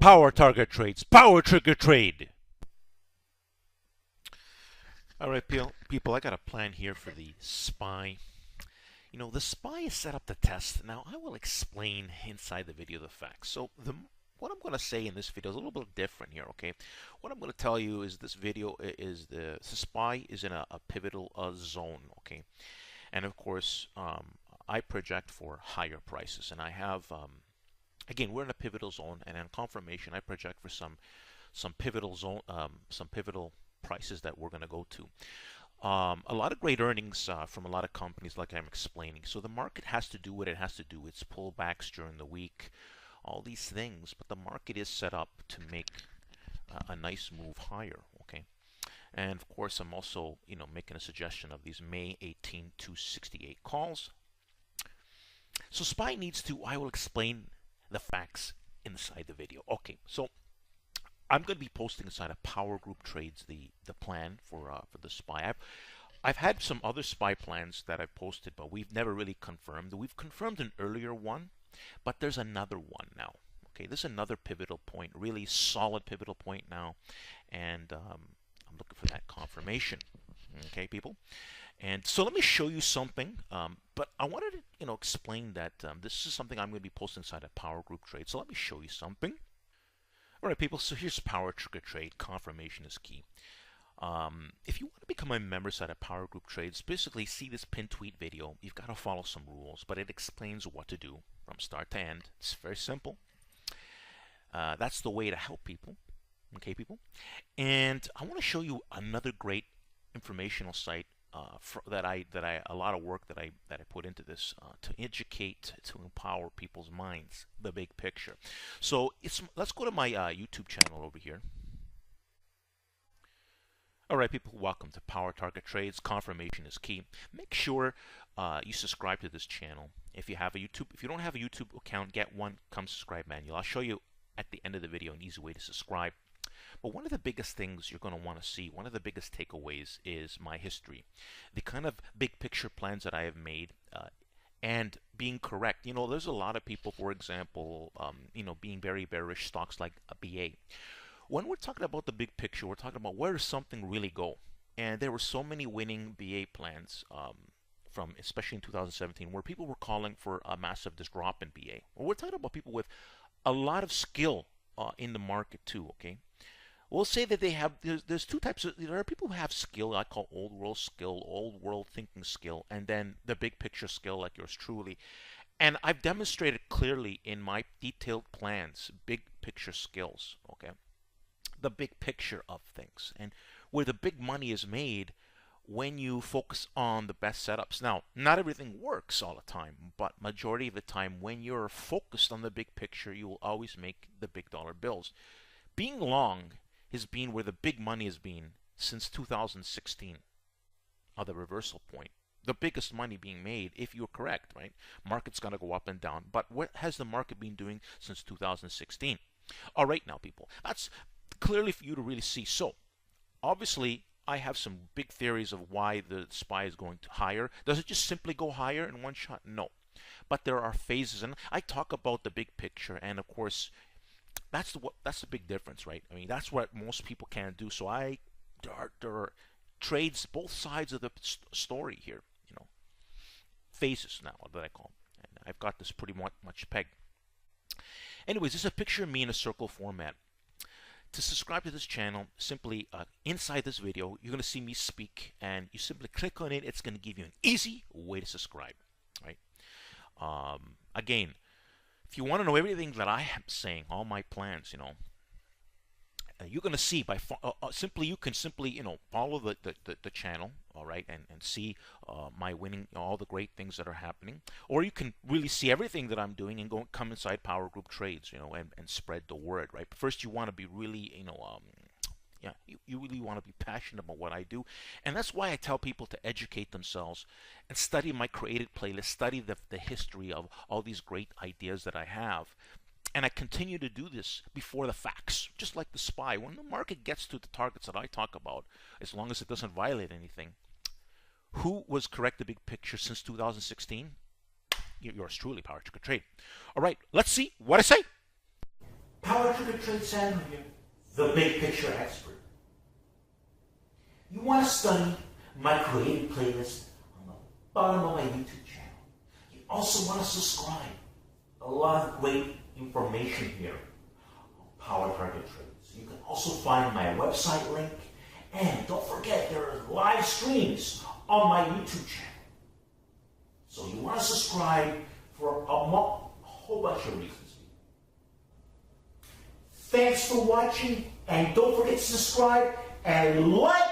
Power target trades, power trigger trade. All right, people, I got a plan here for the SPY. You know, the SPY is set up to test. Now, I will explain inside the video the facts. So, what I'm going to say in this video is a little bit different here, okay? What I'm going to tell you is this video is the SPY is in a pivotal zone, okay? And of course, I project for higher prices, and I have, again, we're in a pivotal zone, and on confirmation, I project for some pivotal zone, some pivotal prices that we're going to go to. A lot of great earnings from a lot of companies, like I'm explaining. So the market has to do what it has to do. It's pullbacks during the week, all these things, but the market is set up to make a nice move higher, okay? And of course, I'm also, you know, making a suggestion of these May 18 to 68 calls. So SPY needs to, I will explain the facts inside the video. Okay, so I'm going to be posting inside of Power Group Trades the plan for the SPY. I've had some other SPY plans that I've posted, but we've never really confirmed. We've confirmed an earlier one, but there's another one now. Okay, this is another pivotal point, really solid pivotal point now, and I'm looking for that confirmation. Okay, people. And so let me show you something, but I wanted to, you know, explain that this is something I'm going to be posting inside of Power Group Trade. So let me show you something. All right, people, so here's Power Trigger Trade. Confirmation is key. If you want to become a member side of Power Group Trades, basically see this pin tweet video. You've got to follow some rules, but it explains what to do from start to end. It's very simple. That's the way to help people. Okay, people? And I want to show you another great informational site a lot of work that I put into this to educate, to empower people's minds, the big picture. So let's go to my YouTube channel over here. All right, people, welcome to Power Target Trades. Confirmation is key. Make sure you subscribe to this channel. If you don't have a YouTube account, get one. Come subscribe manual. I'll show you at the end of the video an easy way to subscribe. But one of the biggest things you're going to want to see, one of the biggest takeaways, is my history. The kind of big picture plans that I have made and being correct. You know, there's a lot of people, for example, you know, being very bearish stocks like a BA. When we're talking about the big picture, we're talking about where does something really go? And there were so many winning BA plans from, especially in 2017, where people were calling for a massive drop in BA. Well, we're talking about people with a lot of skill in the market too, okay? We'll say that they have, there's two types of, there are people who have skill, I call old world skill, old world thinking skill, and then the big picture skill like yours truly. And I've demonstrated clearly in my detailed plans, big picture skills, okay? The big picture of things. And where the big money is made when you focus on the best setups. Now, not everything works all the time, but majority of the time when you're focused on the big picture, you will always make the big dollar bills. Being long has been where the big money has been since 2016, the reversal point. The biggest money being made, if you're correct, right? Market's going to go up and down. But what has the market been doing since 2016? All right, now, people, that's clearly for you to really see. So, obviously, I have some big theories of why the SPY is going to higher. Does it just simply go higher in one shot? No. But there are phases, and I talk about the big picture, and of course, that's the big difference, right? I mean, that's what most people can't do. So there are trades both sides of the story here, you know, phases now that I call them. And I've got this pretty much pegged. Anyways, this is a picture of me in a circle format. To subscribe to this channel, simply inside this video, you're going to see me speak, and you simply click on it. It's going to give you an easy way to subscribe, right? Again, if you want to know everything that I am saying, all my plans, you know, you're going to see by you can simply, you know, follow the channel, all right, and see my winning, all the great things that are happening, or you can really see everything that I'm doing and come inside Power Group Trades, you know, and spread the word, right? But first, you want to be really, you know, yeah, you really want to be passionate about what I do. And that's why I tell people to educate themselves and study my created playlist, study the history of all these great ideas that I have. And I continue to do this before the facts, just like the SPY. When the market gets to the targets that I talk about, as long as it doesn't violate anything, who was correct the big picture since 2016? Yours truly, Power Trigger Trade. All right, let's see what I say. Power Trigger Trade Samuel here, the big picture expert. You want to study my creative playlist on the bottom of my YouTube channel. You also want to subscribe. A lot of great information here on Power Target Trades. You can also find my website link. And don't forget, there are live streams on my YouTube channel. So you want to subscribe for a whole bunch of reasons. Thanks for watching, and don't forget to subscribe and like